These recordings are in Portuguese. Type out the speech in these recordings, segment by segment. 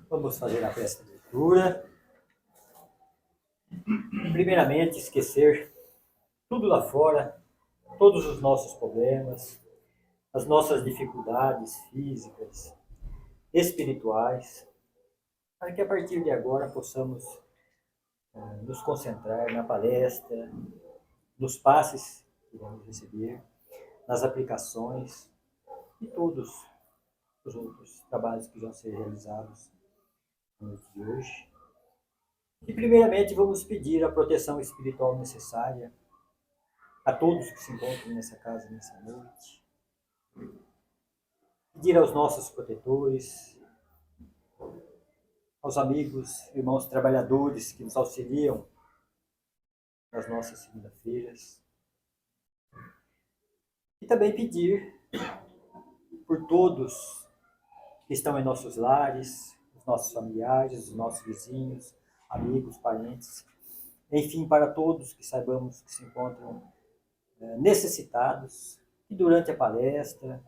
Vamos fazer a prece de leitura. Primeiramente, esquecer tudo lá fora, todos os nossos problemas, as nossas dificuldades físicas, espirituais, para que a partir de agora possamos nos concentrar na palestra, nos passes que iremos receber, nas aplicações e todos os outros trabalhos que vão ser realizados na noite de hoje. E primeiramente vamos pedir a proteção espiritual necessária a todos que se encontram nessa casa nessa noite. Pedir aos nossos protetores, aos amigos, irmãos trabalhadores que nos auxiliam nas nossas segunda-feiras. E também pedir por todos que estão em nossos lares, os nossos familiares, os nossos vizinhos, amigos, parentes, enfim, para todos que saibamos que se encontram necessitados, e durante a palestra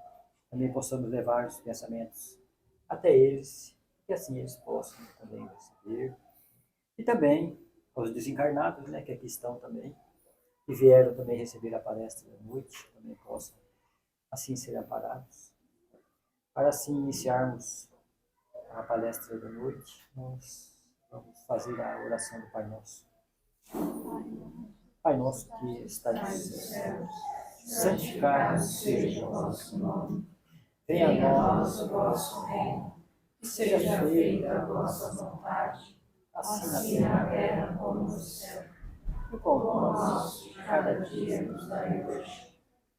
também possamos levar os pensamentos até eles, que assim eles possam também receber. E também aos desencarnados, né, que aqui estão também, que vieram também receber a palestra da noite, também possam assim ser amparados. Para assim iniciarmos a palestra da noite, nós vamos fazer a oração do Pai Nosso. Pai nosso que está nos céus, santificado seja o vosso nome. Venha a nós o vosso reino, que seja feita a vossa vontade, assim na terra como no céu. O pão nosso de cada dia nos dai hoje.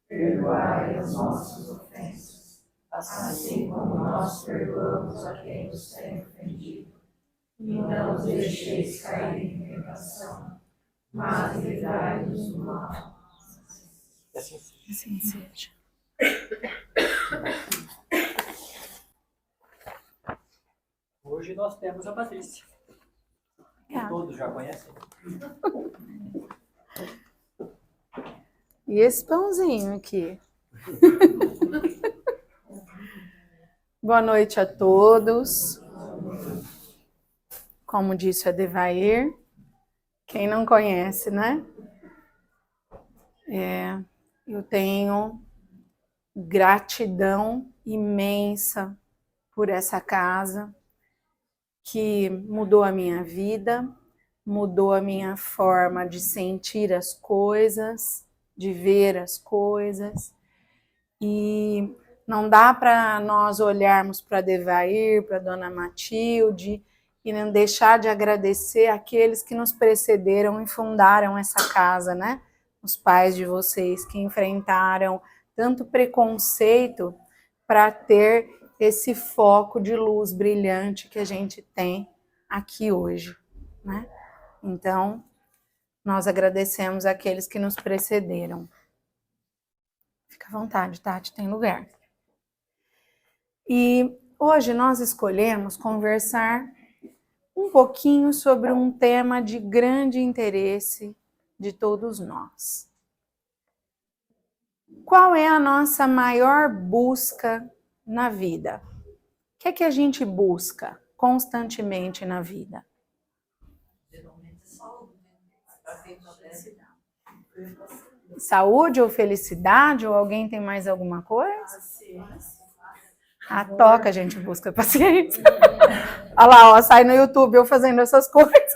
Perdoai as nossas ofensas, assim como nós perdoamos a quem nos tem ofendido. E não nos deixeis cair em tentação, mas livrai-nos do mal. Assim seja. Hoje nós temos a Patrícia. Todos já conhecem. E esse pãozinho aqui? Boa noite a todos. Como disse a Devair, quem não conhece, né? Eu tenho gratidão imensa por essa casa que mudou a minha vida, mudou a minha forma de sentir as coisas, de ver as coisas. E não dá para nós olharmos para Devair, para Dona Matilde e não deixar de agradecer aqueles que nos precederam e fundaram essa casa, né? Os pais de vocês que enfrentaram tanto preconceito para ter esse foco de luz brilhante que a gente tem aqui hoje, né? Então, nós agradecemos aqueles que nos precederam. Fica à vontade, Tati, tem lugar. E hoje nós escolhemos conversar um pouquinho sobre um tema de grande interesse de todos nós. Qual é a nossa maior busca na vida? O que é que a gente busca constantemente na vida? Saúde ou felicidade? Ou alguém tem mais alguma coisa? A toca a gente busca paciência. Olha lá, ó, sai no YouTube eu fazendo essas coisas.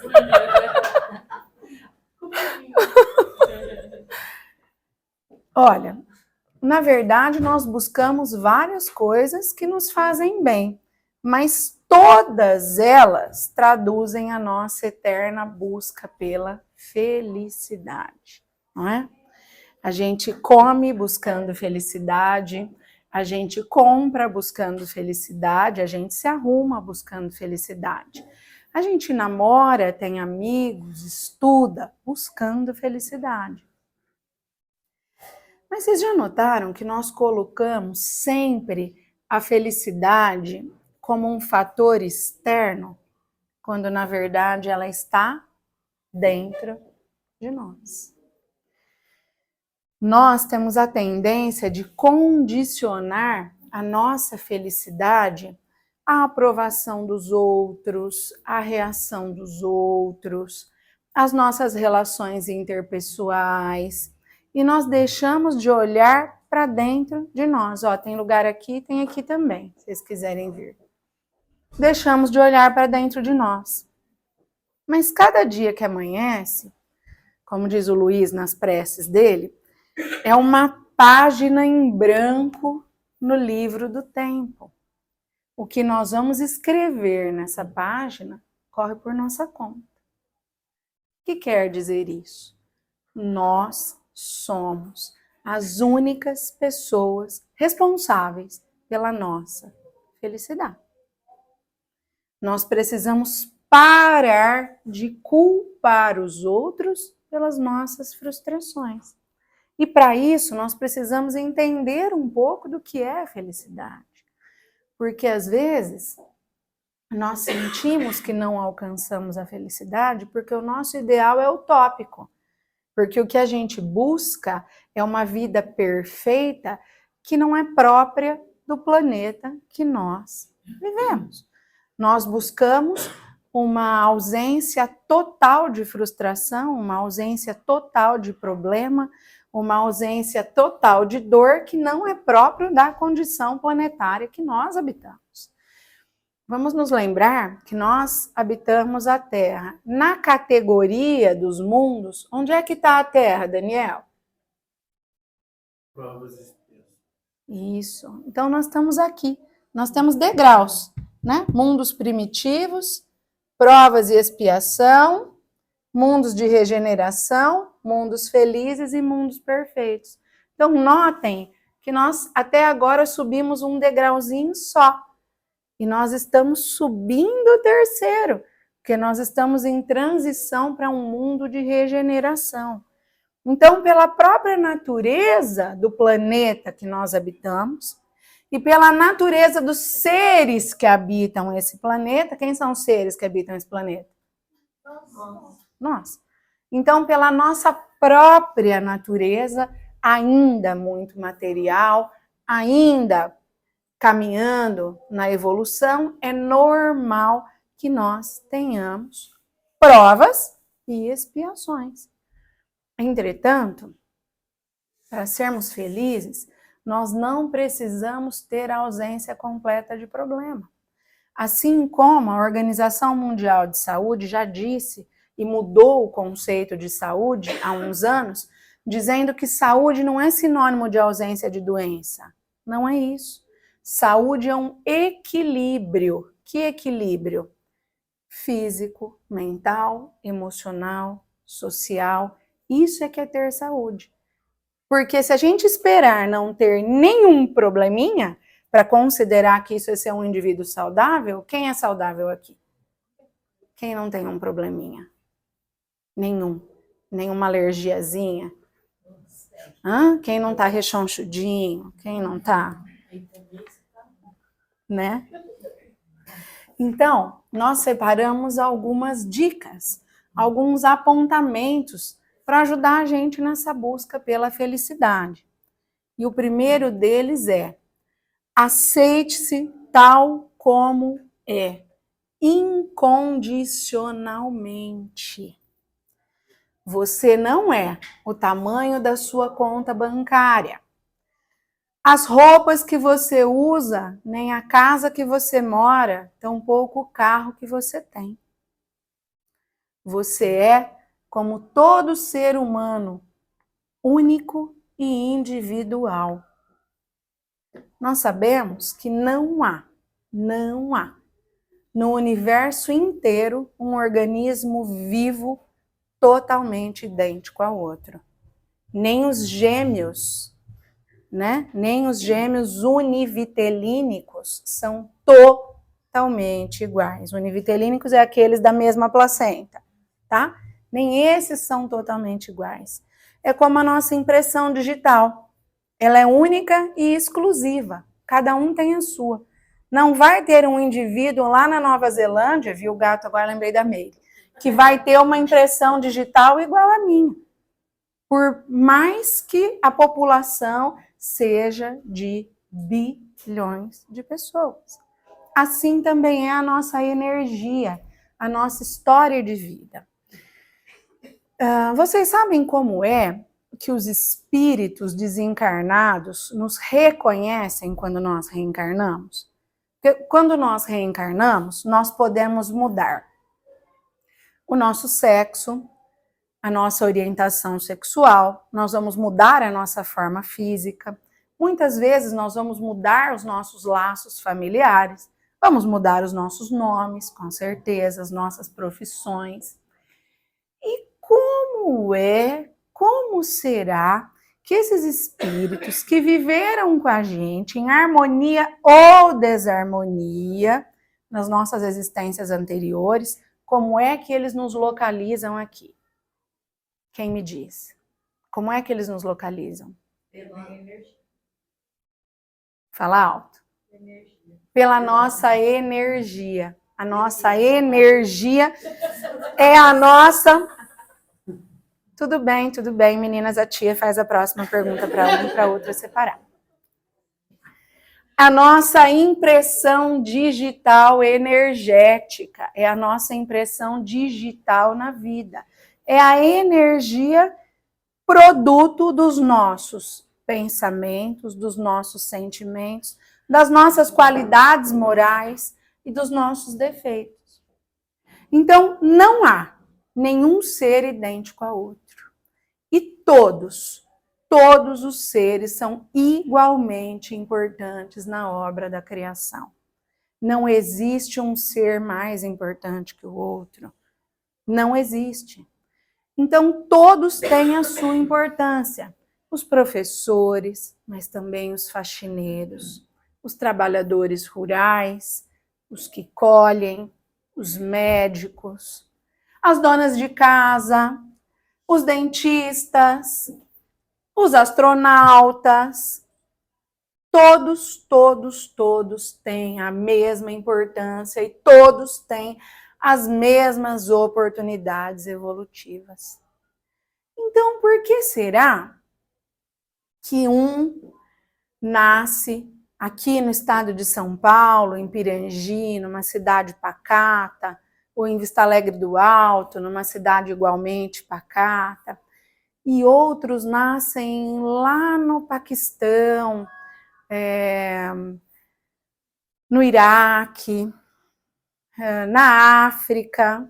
Olha, na verdade nós buscamos várias coisas que nos fazem bem, mas todas elas traduzem a nossa eterna busca pela felicidade, não é? A gente come buscando felicidade, a gente compra buscando felicidade, a gente se arruma buscando felicidade. A gente namora, tem amigos, estuda buscando felicidade. Mas vocês já notaram que nós colocamos sempre a felicidade como um fator externo, quando na verdade ela está dentro de nós? Nós temos a tendência de condicionar a nossa felicidade a aprovação dos outros, a reação dos outros, as nossas relações interpessoais, e nós deixamos de olhar para dentro de nós. Ó, tem lugar aqui, tem aqui também, se vocês quiserem vir. Deixamos de olhar para dentro de nós. Mas cada dia que amanhece, como diz o Luiz nas preces dele, é uma página em branco no livro do tempo. O que nós vamos escrever nessa página corre por nossa conta. O que quer dizer isso? Nós somos as únicas pessoas responsáveis pela nossa felicidade. Nós precisamos parar de culpar os outros pelas nossas frustrações. E para isso nós precisamos entender um pouco do que é a felicidade. Porque às vezes nós sentimos que não alcançamos a felicidade porque o nosso ideal é utópico. Porque o que a gente busca é uma vida perfeita que não é própria do planeta que nós vivemos. Nós buscamos uma ausência total de frustração, uma ausência total de problema, uma ausência total de dor que não é próprio da condição planetária que nós habitamos. Vamos nos lembrar que nós habitamos a Terra. Na categoria dos mundos, onde é que está a Terra, Daniel? Provas e expiações. Isso. Então nós estamos aqui. Nós temos degraus, né? Mundos primitivos, provas e expiação, mundos de regeneração, mundos felizes e mundos perfeitos. Então, notem que nós até agora subimos um degrauzinho só. E nós estamos subindo o terceiro, porque nós estamos em transição para um mundo de regeneração. Então, pela própria natureza do planeta que nós habitamos, e pela natureza dos seres que habitam esse planeta, quem são os seres que habitam esse planeta? Nós. Então, pela nossa própria natureza, ainda muito material, ainda caminhando na evolução, é normal que nós tenhamos provas e expiações. Entretanto, para sermos felizes, nós não precisamos ter a ausência completa de problema. Assim como a Organização Mundial de Saúde já disse e mudou o conceito de saúde há uns anos, dizendo que saúde não é sinônimo de ausência de doença. Não é isso. Saúde é um equilíbrio. Que equilíbrio? Físico, mental, emocional, social. Isso é que é ter saúde. Porque se a gente esperar não ter nenhum probleminha para considerar que isso é ser um indivíduo saudável, quem é saudável aqui? Quem não tem um probleminha? Nenhuma alergiazinha? Quem não tá rechonchudinho? Quem não tá? Né? Então, nós separamos algumas dicas, alguns apontamentos para ajudar a gente nessa busca pela felicidade. E o primeiro deles é: aceite-se tal como é, incondicionalmente. Você não é o tamanho da sua conta bancária. As roupas que você usa, nem a casa que você mora, tampouco o carro que você tem. Você é como todo ser humano, único e individual. Nós sabemos que não há no universo inteiro um organismo vivo totalmente idêntico ao outro. Nem os gêmeos, né? Nem os gêmeos univitelínicos são totalmente iguais. Univitelínicos é aqueles da mesma placenta, tá? Nem esses são totalmente iguais. É como a nossa impressão digital. Ela é única e exclusiva. Cada um tem a sua. Não vai ter um indivíduo lá na Nova Zelândia, viu o gato, agora lembrei da Meire, que vai ter uma impressão digital igual a minha. Por mais que a população seja de bilhões de pessoas. assim também é a nossa energia, a nossa história de vida. Vocês sabem como é que os espíritos desencarnados nos reconhecem quando nós reencarnamos? Porque quando nós reencarnamos, nós podemos mudar o nosso sexo, a nossa orientação sexual, nós vamos mudar a nossa forma física, muitas vezes nós vamos mudar os nossos laços familiares, vamos mudar os nossos nomes, com certeza, as nossas profissões. E como será que esses espíritos que viveram com a gente em harmonia ou desarmonia nas nossas existências anteriores, como é que eles nos localizam aqui? Quem me diz? Como é que eles nos localizam? Pela energia. Fala alto. Energia. Pela nossa energia. A nossa energia é a nossa... Tudo bem, meninas. A tia faz a próxima pergunta para uma e para outra separar. A nossa impressão digital energética é a nossa impressão digital na vida. É a energia produto dos nossos pensamentos, dos nossos sentimentos, das nossas qualidades morais e dos nossos defeitos. Então, não há nenhum ser idêntico a outro. E todos os seres são igualmente importantes na obra da criação. Não existe um ser mais importante que o outro. Não existe. Então, todos têm a sua importância. Os professores, mas também os faxineiros, os trabalhadores rurais, os que colhem, os médicos, as donas de casa, os dentistas, os astronautas. Todos têm a mesma importância e todos têm as mesmas oportunidades evolutivas. Então, por que será que um nasce aqui no estado de São Paulo, em Pirangi, numa cidade pacata, ou em Vista Alegre do Alto, numa cidade igualmente pacata, e outros nascem lá no Paquistão, no Iraque, na África,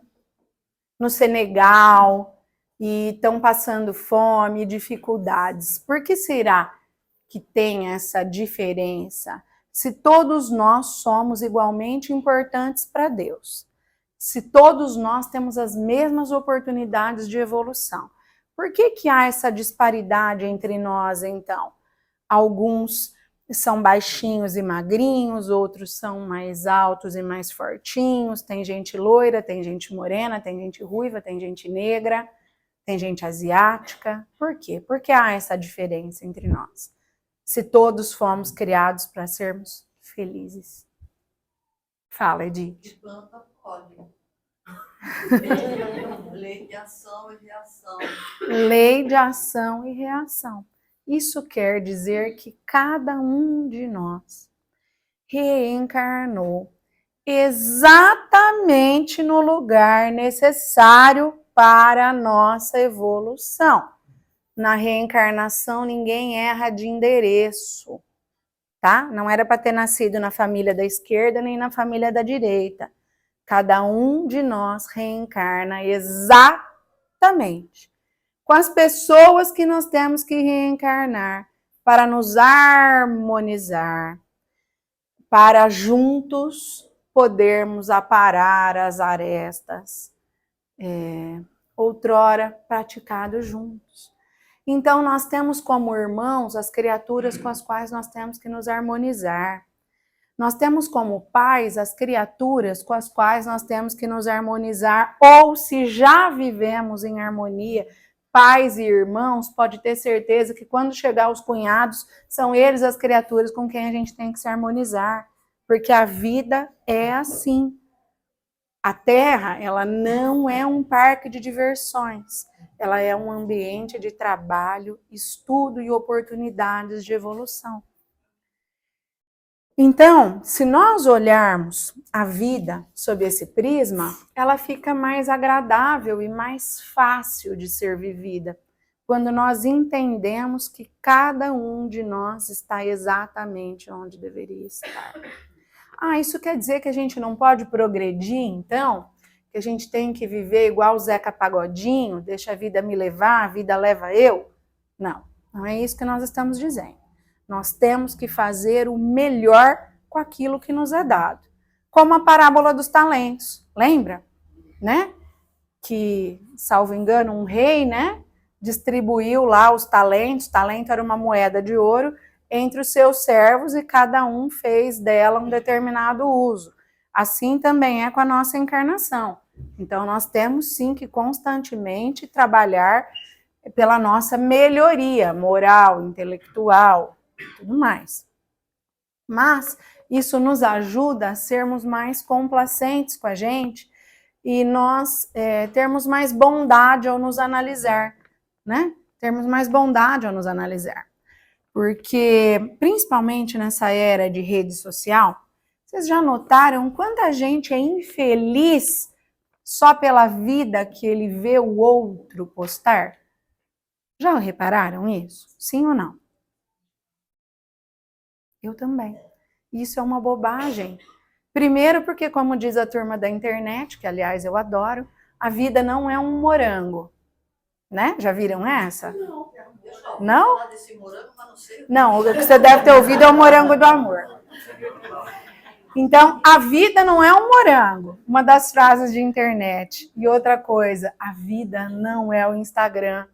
no Senegal, e estão passando fome e dificuldades. Por que será que tem essa diferença? Se todos nós somos igualmente importantes para Deus, se todos nós temos as mesmas oportunidades de evolução, por que há essa disparidade entre nós, então? Alguns são baixinhos e magrinhos, outros são mais altos e mais fortinhos, tem gente loira, tem gente morena, tem gente ruiva, tem gente negra, tem gente asiática. Por quê? Por que há essa diferença entre nós? Se todos fomos criados para sermos felizes. Fala, Edith. De planta pode. Lei de ação e reação. Lei de ação e reação. Isso quer dizer que cada um de nós reencarnou exatamente no lugar necessário para a nossa evolução. Na reencarnação, ninguém erra de endereço, tá? Não era para ter nascido na família da esquerda nem na família da direita. Cada um de nós reencarna exatamente com as pessoas que nós temos que reencarnar para nos harmonizar, para juntos podermos aparar as arestas outrora praticados juntos. Então, nós temos como irmãos as criaturas com as quais nós temos que nos harmonizar. Nós temos como pais as criaturas com as quais nós temos que nos harmonizar, ou se já vivemos em harmonia, pais e irmãos, pode ter certeza que quando chegar os cunhados, são eles as criaturas com quem a gente tem que se harmonizar, porque a vida é assim. A Terra, ela não é um parque de diversões, ela é um ambiente de trabalho, estudo e oportunidades de evolução. Então, se nós olharmos a vida sob esse prisma, ela fica mais agradável e mais fácil de ser vivida, quando nós entendemos que cada um de nós está exatamente onde deveria estar. Ah, isso quer dizer que a gente não pode progredir, então? Que a gente tem que viver igual o Zeca Pagodinho, deixa a vida me levar, a vida leva eu? Não, não é isso que nós estamos dizendo. Nós temos que fazer o melhor com aquilo que nos é dado. Como a parábola dos talentos, lembra? Né? Que, salvo engano, um rei, né, distribuiu lá os talentos, talento era uma moeda de ouro, entre os seus servos e cada um fez dela um determinado uso. Assim também é com a nossa encarnação. Então, nós temos sim que constantemente trabalhar pela nossa melhoria moral, intelectual, tudo mais. Mas isso nos ajuda a sermos mais complacentes com a gente e nós termos mais bondade ao nos analisar, né? Termos mais bondade ao nos analisar. Porque, principalmente nessa era de rede social, vocês já notaram quanta gente é infeliz só pela vida que ele vê o outro postar? Já repararam isso? Sim ou não? Eu também. Isso é uma bobagem. Primeiro porque, como diz a turma da internet, que aliás eu adoro, a vida não é um morango. Né? Já viram essa? Não. Não? Falar desse morango, mas não sei. Não, o que você deve ter ouvido é o morango do amor. Então, a vida não é um morango. Uma das frases de internet. E outra coisa, a vida não é o Instagram.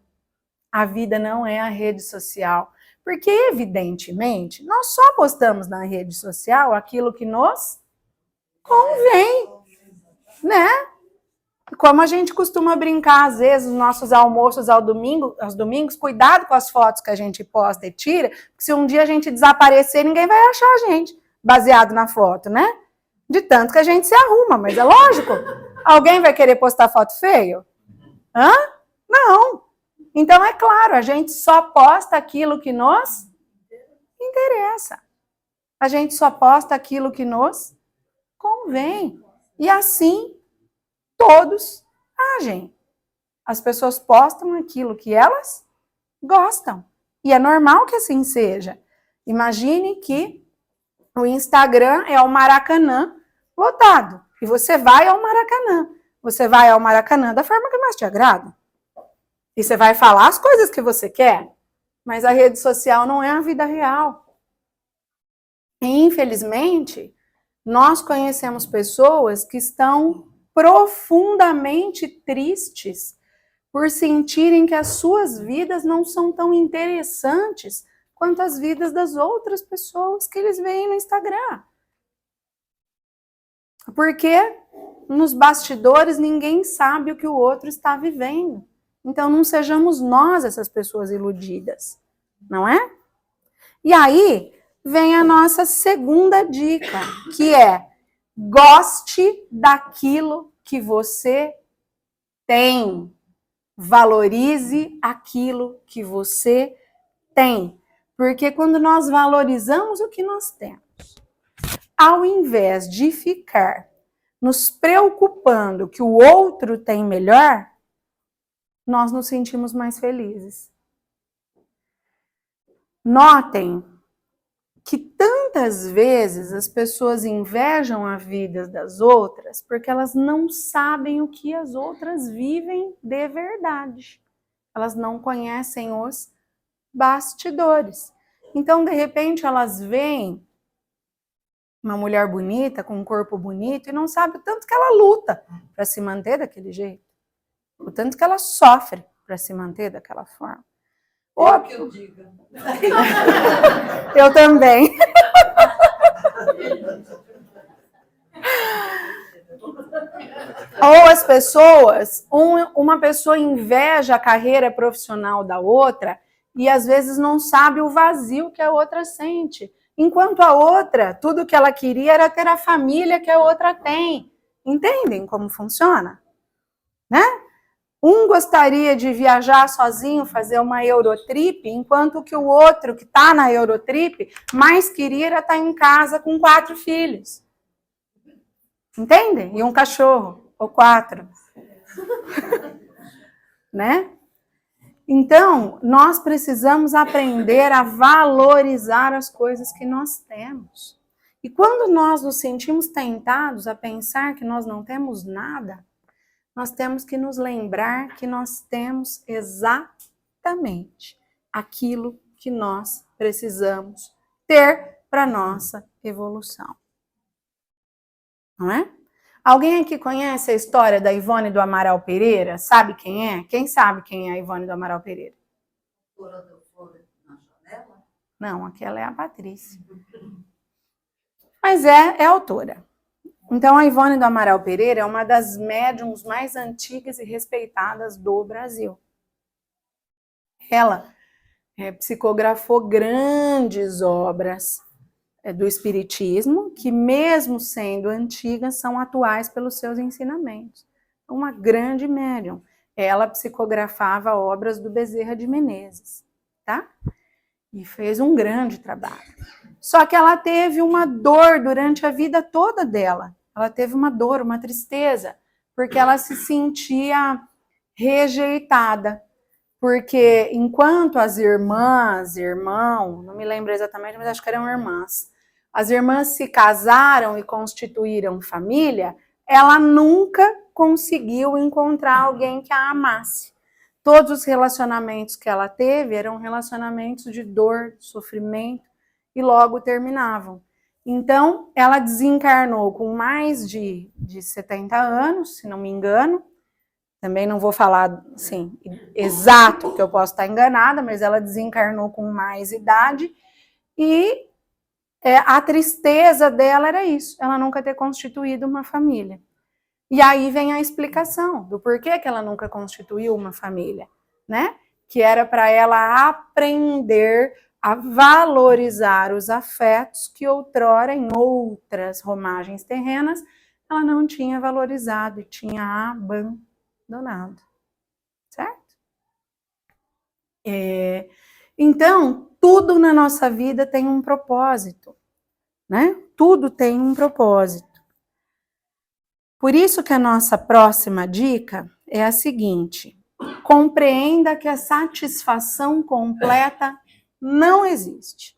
A vida não é a rede social. Porque, evidentemente, nós só postamos na rede social aquilo que nos convém, né? Como a gente costuma brincar, às vezes, nos nossos almoços aos domingos, cuidado com as fotos que a gente posta e tira, porque se um dia a gente desaparecer, ninguém vai achar a gente, baseado na foto, né? De tanto que a gente se arruma, mas é lógico. Alguém vai querer postar foto feio? Hã? Não. Então, é claro, a gente só posta aquilo que nos interessa. A gente só posta aquilo que nos convém. E assim, todos agem. As pessoas postam aquilo que elas gostam. E é normal que assim seja. Imagine que o Instagram é o Maracanã lotado. E você vai ao Maracanã. Você vai ao Maracanã da forma que mais te agrada. E você vai falar as coisas que você quer. Mas a rede social não é a vida real. E, infelizmente, nós conhecemos pessoas que estão profundamente tristes por sentirem que as suas vidas não são tão interessantes quanto as vidas das outras pessoas que eles veem no Instagram. Porque nos bastidores ninguém sabe o que o outro está vivendo. Então não sejamos nós essas pessoas iludidas, não é? E aí vem a nossa segunda dica, que é: goste daquilo que você tem. Valorize aquilo que você tem. Porque quando nós valorizamos o que nós temos, ao invés de ficar nos preocupando que o outro tem melhor, nós nos sentimos mais felizes. Notem que tantas vezes as pessoas invejam a vida das outras porque elas não sabem o que as outras vivem de verdade. Elas não conhecem os bastidores. Então, de repente, elas veem uma mulher bonita, com um corpo bonito, e não sabem o tanto que ela luta para se manter daquele jeito. O tanto que ela sofre para se manter daquela forma. Ou que eu diga. Eu também. Ou as pessoas, uma pessoa inveja a carreira profissional da outra e às vezes não sabe o vazio que a outra sente. Enquanto a outra, tudo que ela queria era ter a família que a outra tem. Entendem como funciona? Né? Um gostaria de viajar sozinho, fazer uma Eurotrip, enquanto que o outro, que está na Eurotrip, mais queria era estar em casa com 4 filhos. Entende? E um cachorro, ou 4. Né? Então, nós precisamos aprender a valorizar as coisas que nós temos. E quando nós nos sentimos tentados a pensar que nós não temos nada, nós temos que nos lembrar que nós temos exatamente aquilo que nós precisamos ter para nossa evolução. Não é? Alguém aqui conhece a história da Ivone do Amaral Pereira? Sabe quem é? Quem sabe quem é a Ivone do Amaral Pereira? Na janela? Não, aquela é a Patrícia. Mas é autora. Então, a Ivone do Amaral Pereira é uma das médiuns mais antigas e respeitadas do Brasil. Ela psicografou grandes obras do Espiritismo, que mesmo sendo antigas, são atuais pelos seus ensinamentos. Uma grande médium. Ela psicografava obras do Bezerra de Menezes, tá? E fez um grande trabalho. Só que ela teve uma dor durante a vida toda dela. Ela teve uma dor, uma tristeza, porque ela se sentia rejeitada. Porque enquanto as irmãs, irmão, não me lembro exatamente, mas acho que eram irmãs, as irmãs se casaram e constituíram família, ela nunca conseguiu encontrar alguém que a amasse. Todos os relacionamentos que ela teve eram relacionamentos de dor, de sofrimento, e logo terminavam. Então, ela desencarnou com mais de 70 anos, se não me engano. Também não vou falar, assim, exato, que eu posso estar enganada, mas ela desencarnou com mais idade. E a tristeza dela era isso, ela nunca ter constituído uma família. E aí vem a explicação do porquê que ela nunca constituiu uma família, né? Que era para ela aprender a valorizar os afetos que outrora, em outras romagens terrenas, ela não tinha valorizado e tinha abandonado. Certo? Então, tudo na nossa vida tem um propósito, né? Tudo tem um propósito. Por isso que a nossa próxima dica é a seguinte: compreenda que a satisfação completa não existe.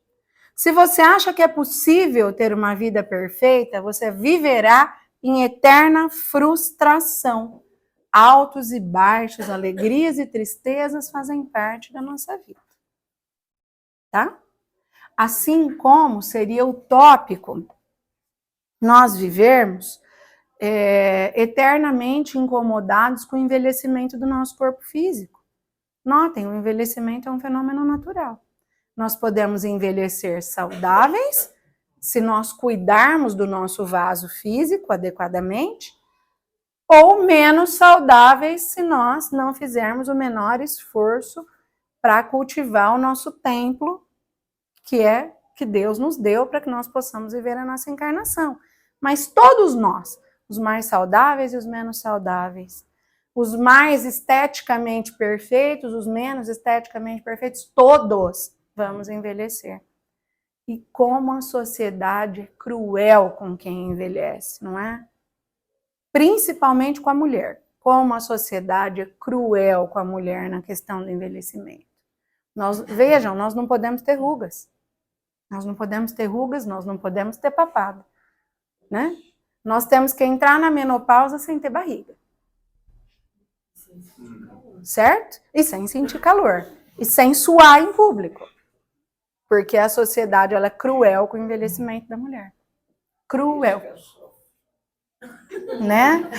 Se você acha que é possível ter uma vida perfeita, você viverá em eterna frustração. Altos e baixos, alegrias e tristezas fazem parte da nossa vida. Tá? Assim como seria utópico nós vivermos eternamente incomodados com o envelhecimento do nosso corpo físico. Notem, o envelhecimento é um fenômeno natural. Nós podemos envelhecer saudáveis se nós cuidarmos do nosso vaso físico adequadamente, ou menos saudáveis se nós não fizermos o menor esforço para cultivar o nosso templo, que Deus nos deu para que nós possamos viver a nossa encarnação. Mas todos nós, os mais saudáveis e os menos saudáveis, os mais esteticamente perfeitos, os menos esteticamente perfeitos, todos vamos envelhecer. E como a sociedade é cruel com quem envelhece, não é? Principalmente com a mulher. Como a sociedade é cruel com a mulher na questão do envelhecimento. Vejam, nós não podemos ter rugas. Nós não podemos ter rugas, nós não podemos ter papada, né? Nós temos que entrar na menopausa sem ter barriga. Certo? E sem sentir calor. E sem suar em público. Porque a sociedade ela é cruel com o envelhecimento da mulher. Cruel. Né?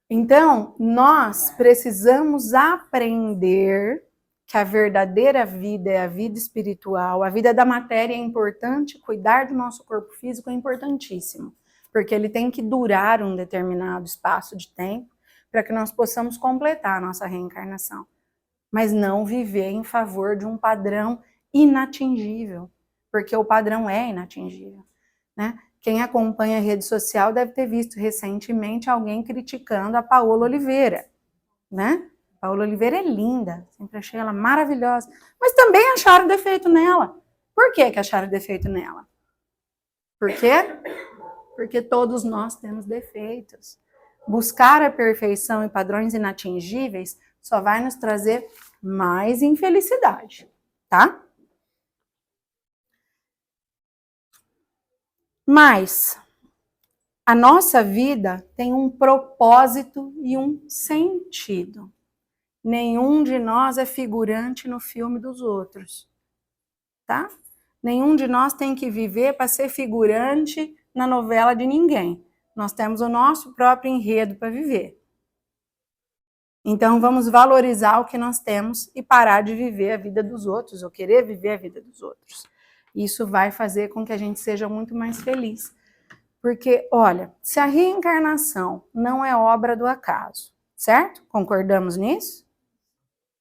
Então, nós precisamos aprender que a verdadeira vida é a vida espiritual, a vida da matéria é importante, cuidar do nosso corpo físico é importantíssimo, porque ele tem que durar um determinado espaço de tempo para que nós possamos completar a nossa reencarnação, mas não viver em favor de um padrão inatingível, porque o padrão é inatingível, né? Quem acompanha a rede social deve ter visto recentemente alguém criticando a Paola Oliveira, né? A Paola Oliveira é linda, sempre achei ela maravilhosa, mas também acharam defeito nela. Por que acharam defeito nela? Por quê? Porque todos nós temos defeitos. Buscar a perfeição e padrões inatingíveis só vai nos trazer mais infelicidade, tá? Mas a nossa vida tem um propósito e um sentido. Nenhum de nós é figurante no filme dos outros, tá? Nenhum de nós tem que viver para ser figurante na novela de ninguém. Nós temos o nosso próprio enredo para viver. Então vamos valorizar o que nós temos e parar de viver a vida dos outros, ou querer viver a vida dos outros. Isso vai fazer com que a gente seja muito mais feliz. Porque, olha, se a reencarnação não é obra do acaso, certo? Concordamos nisso?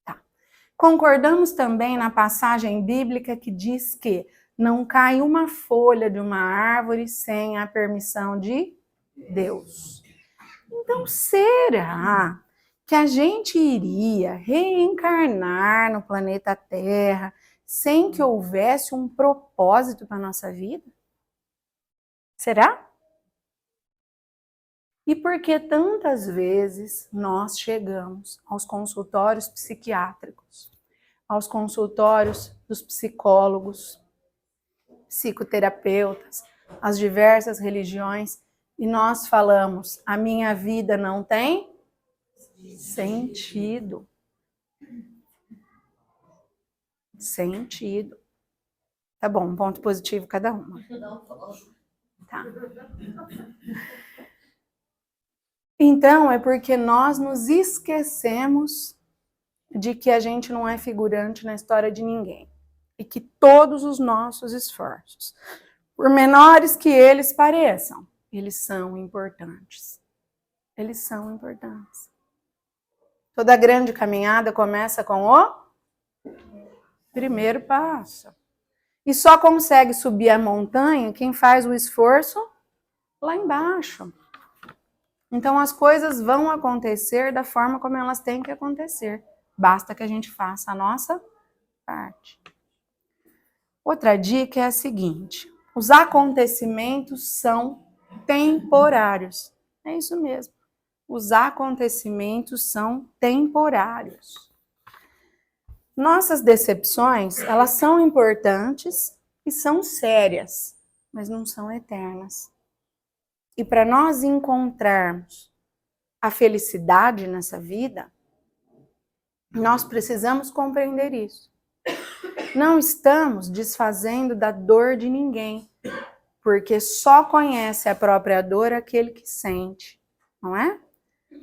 Tá. Concordamos também na passagem bíblica que diz que não cai uma folha de uma árvore sem a permissão de Deus. Então, será que a gente iria reencarnar no planeta Terra sem que houvesse um propósito para a nossa vida? Será? E por que tantas vezes nós chegamos aos consultórios psiquiátricos, aos consultórios dos psicólogos, psicoterapeutas, as diversas religiões, e nós falamos, a minha vida não tem sentido. Sentido. Tá bom, um ponto positivo cada uma. Tá. Então, é porque nós nos esquecemos de que a gente não é figurante na história de ninguém. E que todos os nossos esforços, por menores que eles pareçam, eles são importantes. Eles são importantes. Toda grande caminhada começa com o primeiro passo. E só consegue subir a montanha quem faz o esforço lá embaixo. Então as coisas vão acontecer da forma como elas têm que acontecer. Basta que a gente faça a nossa parte. Outra dica é a seguinte: os acontecimentos são temporários. É isso mesmo. Os acontecimentos são temporários. Nossas decepções, elas são importantes e são sérias, mas não são eternas. E para nós encontrarmos a felicidade nessa vida, nós precisamos compreender isso. Não estamos desfazendo da dor de ninguém, porque só conhece a própria dor aquele que sente, não é?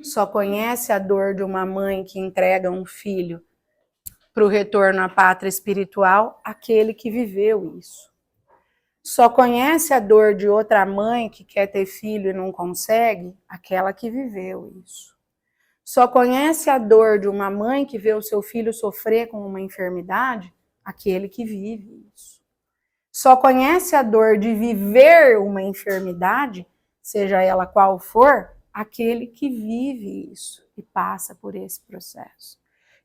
Só conhece a dor de uma mãe que entrega um filho para o retorno à pátria espiritual aquele que viveu isso. Só conhece a dor de outra mãe que quer ter filho e não consegue aquela que viveu isso. Só conhece a dor de uma mãe que vê o seu filho sofrer com uma enfermidade aquele que vive isso. Só conhece a dor de viver uma enfermidade, seja ela qual for, aquele que vive isso e passa por esse processo.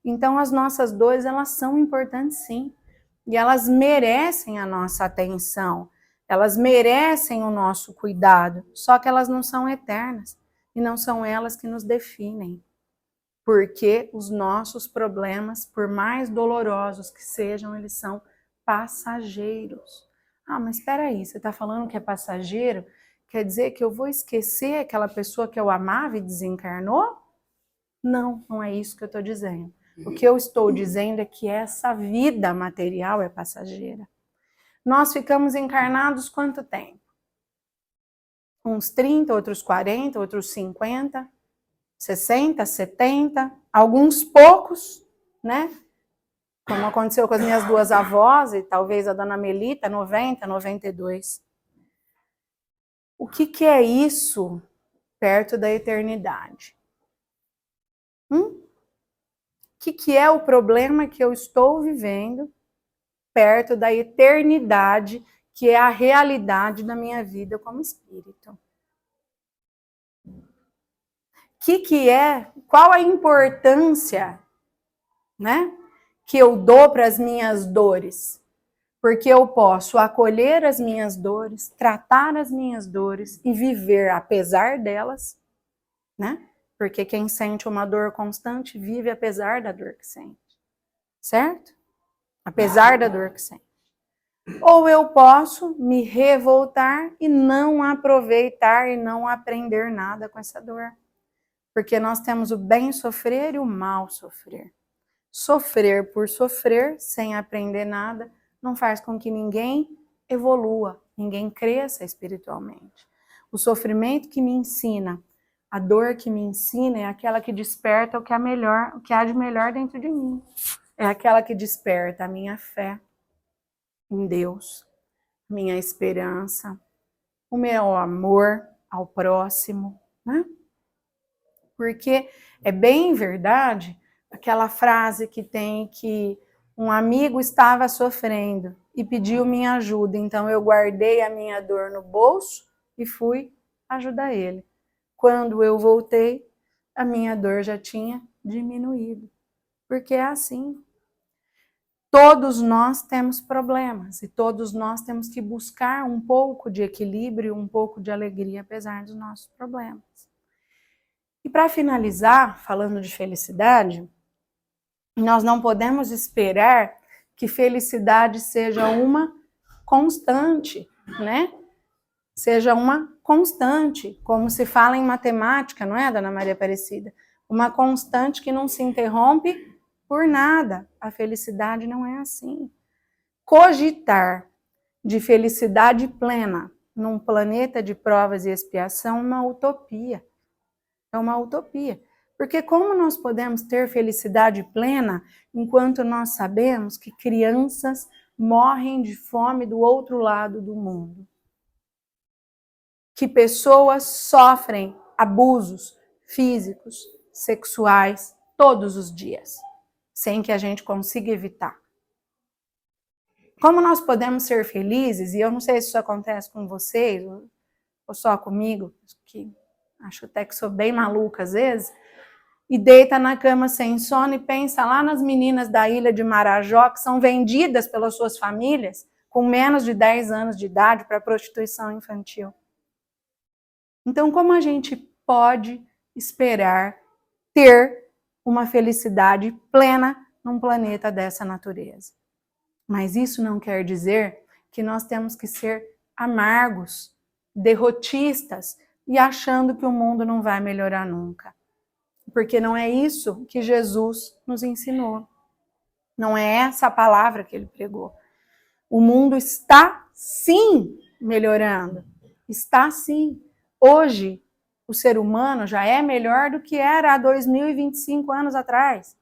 Então as nossas dores, elas são importantes sim, e elas merecem a nossa atenção, elas merecem o nosso cuidado, só que elas não são eternas e não são elas que nos definem. Porque os nossos problemas, por mais dolorosos que sejam, eles são passageiros. Ah, mas espera aí, você está falando que é passageiro? Quer dizer que eu vou esquecer aquela pessoa que eu amava e desencarnou? Não, não é isso que eu estou dizendo. O que eu estou dizendo é que essa vida material é passageira. Nós ficamos encarnados quanto tempo? Uns 30, outros 40, outros 50, 60, 70, alguns poucos, né? Como aconteceu com as minhas duas avós e talvez a dona Melita, 90, 92. O que é isso perto da eternidade? O que é o problema que eu estou vivendo perto da eternidade que é a realidade da minha vida como espírito. Qual a importância, né, que eu dou para as minhas dores? Porque eu posso acolher as minhas dores, tratar as minhas dores e viver apesar delas, né? Porque quem sente uma dor constante vive apesar da dor que sente, certo? Apesar da dor que sente. Ou eu posso me revoltar e não aproveitar e não aprender nada com essa dor. Porque nós temos o bem sofrer e o mal sofrer. Sofrer por sofrer, sem aprender nada, não faz com que ninguém evolua, ninguém cresça espiritualmente. O sofrimento que me ensina, a dor que me ensina é aquela que desperta o que há de melhor dentro de mim. É aquela que desperta a minha fé em Deus, minha esperança, o meu amor ao próximo, né? Porque é bem verdade aquela frase que tem que um amigo estava sofrendo e pediu minha ajuda, então eu guardei a minha dor no bolso e fui ajudar ele. Quando eu voltei, a minha dor já tinha diminuído. Porque é assim. Todos nós temos problemas e todos nós temos que buscar um pouco de equilíbrio, um pouco de alegria, apesar dos nossos problemas. E para finalizar, falando de felicidade, nós não podemos esperar que felicidade seja uma constante, né? Seja uma constante, como se fala em matemática, não é, Dona Maria Aparecida? Uma constante que não se interrompe por nada. A felicidade não é assim. Cogitar de felicidade plena num planeta de provas e expiação é uma utopia. É uma utopia. Porque como nós podemos ter felicidade plena enquanto nós sabemos que crianças morrem de fome do outro lado do mundo? Que pessoas sofrem abusos físicos, sexuais, todos os dias, sem que a gente consiga evitar. Como nós podemos ser felizes, e eu não sei se isso acontece com vocês, ou só comigo, que acho até que sou bem maluca às vezes, e deita na cama sem sono e pensa lá nas meninas da ilha de Marajó, que são vendidas pelas suas famílias com menos de 10 anos de idade para prostituição infantil. Então, como a gente pode esperar ter uma felicidade plena num planeta dessa natureza? Mas isso não quer dizer que nós temos que ser amargos, derrotistas e achando que o mundo não vai melhorar nunca. Porque não é isso que Jesus nos ensinou. Não é essa a palavra que ele pregou. O mundo está, sim, melhorando. Está, sim. Hoje, o ser humano já é melhor do que era há 2025 anos atrás,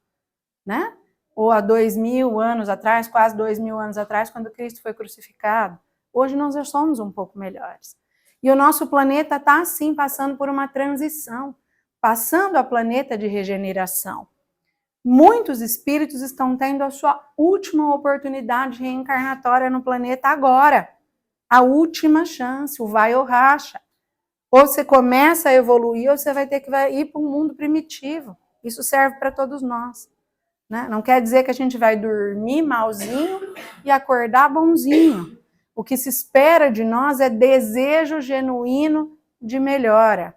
né? Ou há 2000 anos atrás, quase 2000 anos atrás, quando Cristo foi crucificado. Hoje nós já somos um pouco melhores. E o nosso planeta está, sim, passando por uma transição, passando a planeta de regeneração. Muitos espíritos estão tendo a sua última oportunidade reencarnatória no planeta agora. A última chance, o vai ou racha. Ou você começa a evoluir, ou você vai ter que ir para um mundo primitivo. Isso serve para todos nós. Né? Não quer dizer que a gente vai dormir malzinho e acordar bonzinho. O que se espera de nós é desejo genuíno de melhora.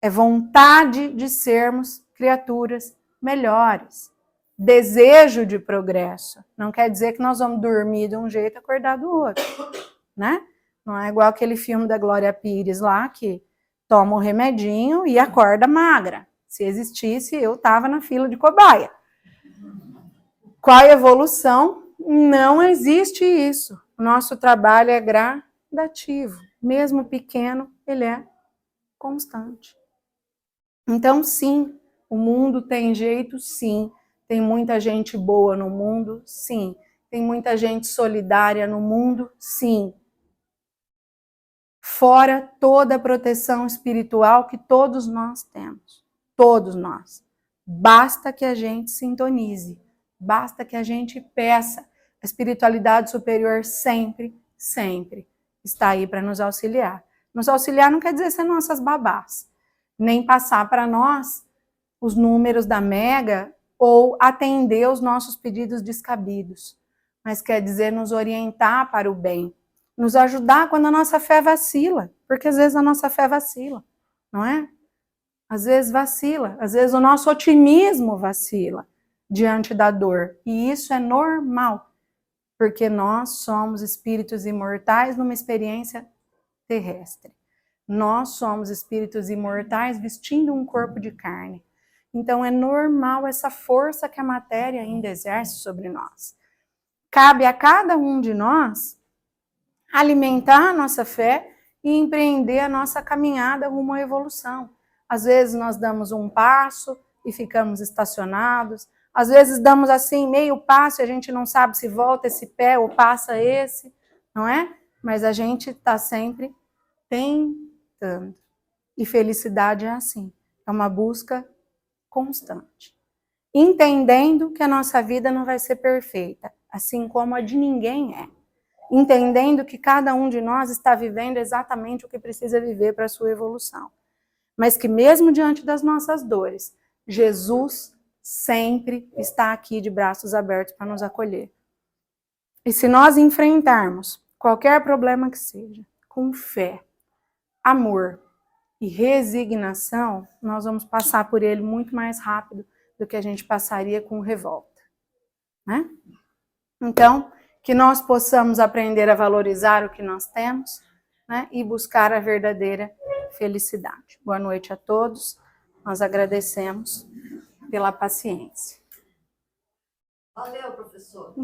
É vontade de sermos criaturas melhores. Desejo de progresso. Não quer dizer que nós vamos dormir de um jeito e acordar do outro. Né? Não é igual aquele filme da Glória Pires lá, que toma o remedinho e acorda magra. Se existisse, eu estava na fila de cobaia. Com a evolução, não existe isso. O nosso trabalho é gradativo. Mesmo pequeno, ele é constante. Então, sim, o mundo tem jeito, sim. Tem muita gente boa no mundo, sim. Tem muita gente solidária no mundo, sim. Fora toda a proteção espiritual que todos nós temos. Todos nós. Basta que a gente sintonize. Basta que a gente peça. A espiritualidade superior sempre sempre está aí para nos auxiliar. Nos auxiliar não quer dizer ser nossas babás, nem passar para nós os números da Mega ou atender os nossos pedidos descabidos, mas quer dizer nos orientar para o bem, nos ajudar quando a nossa fé vacila, porque às vezes a nossa fé vacila, não é? Às vezes vacila, às vezes o nosso otimismo vacila diante da dor, e isso é normal, porque nós somos espíritos imortais numa experiência terrestre. Nós somos espíritos imortais vestindo um corpo de carne. Então é normal essa força que a matéria ainda exerce sobre nós. Cabe a cada um de nós alimentar a nossa fé e empreender a nossa caminhada rumo à evolução. Às vezes nós damos um passo e ficamos estacionados. Às vezes damos assim meio passo e a gente não sabe se volta esse pé ou passa esse, não é? Mas a gente está sempre tentando. E felicidade é assim, é uma busca constante. Entendendo que a nossa vida não vai ser perfeita, assim como a de ninguém é. Entendendo que cada um de nós está vivendo exatamente o que precisa viver para a sua evolução. Mas que mesmo diante das nossas dores, Jesus sempre está aqui de braços abertos para nos acolher. E se nós enfrentarmos qualquer problema que seja, com fé, amor e resignação, nós vamos passar por ele muito mais rápido do que a gente passaria com revolta, né? Então, que nós possamos aprender a valorizar o que nós temos, né, e buscar a verdadeira felicidade. Boa noite a todos. Nós agradecemos pela paciência. Valeu, professor.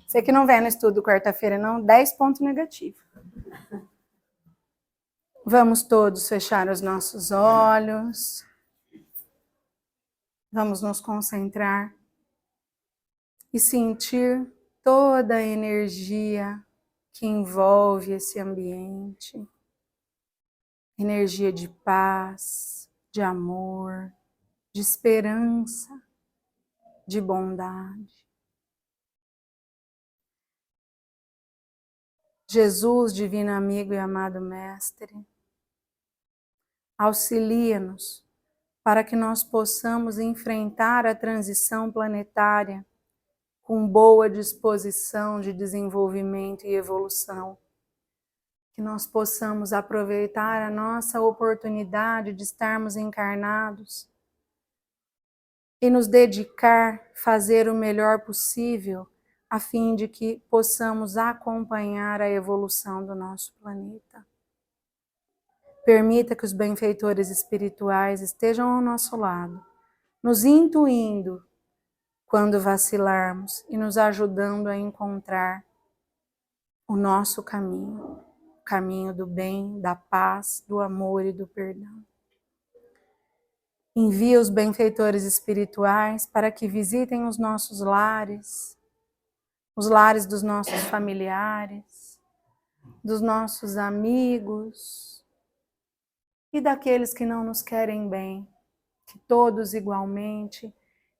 Você que não vem no estudo quarta-feira, não, 10 pontos negativos. Vamos todos fechar os nossos olhos. Vamos nos concentrar e sentir toda a energia que envolve esse ambiente. Energia de paz, de amor, de esperança, de bondade. Jesus, divino amigo e amado mestre, auxilia-nos para que nós possamos enfrentar a transição planetária com boa disposição de desenvolvimento e evolução. Que nós possamos aproveitar a nossa oportunidade de estarmos encarnados e nos dedicar a fazer o melhor possível a fim de que possamos acompanhar a evolução do nosso planeta. Permita que os benfeitores espirituais estejam ao nosso lado, nos intuindo quando vacilarmos e nos ajudando a encontrar o nosso caminho, o caminho do bem, da paz, do amor e do perdão. Envia os benfeitores espirituais para que visitem os nossos lares, os lares dos nossos familiares, dos nossos amigos e daqueles que não nos querem bem, que todos igualmente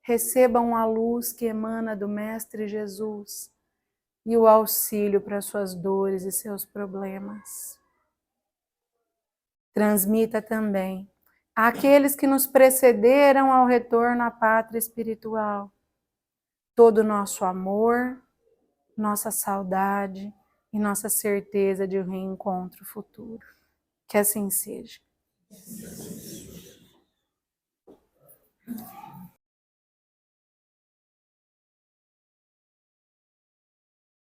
recebam a luz que emana do Mestre Jesus e o auxílio para suas dores e seus problemas. Transmita também àqueles que nos precederam ao retorno à pátria espiritual todo o nosso amor, nossa saudade e nossa certeza de um reencontro futuro. Que assim seja.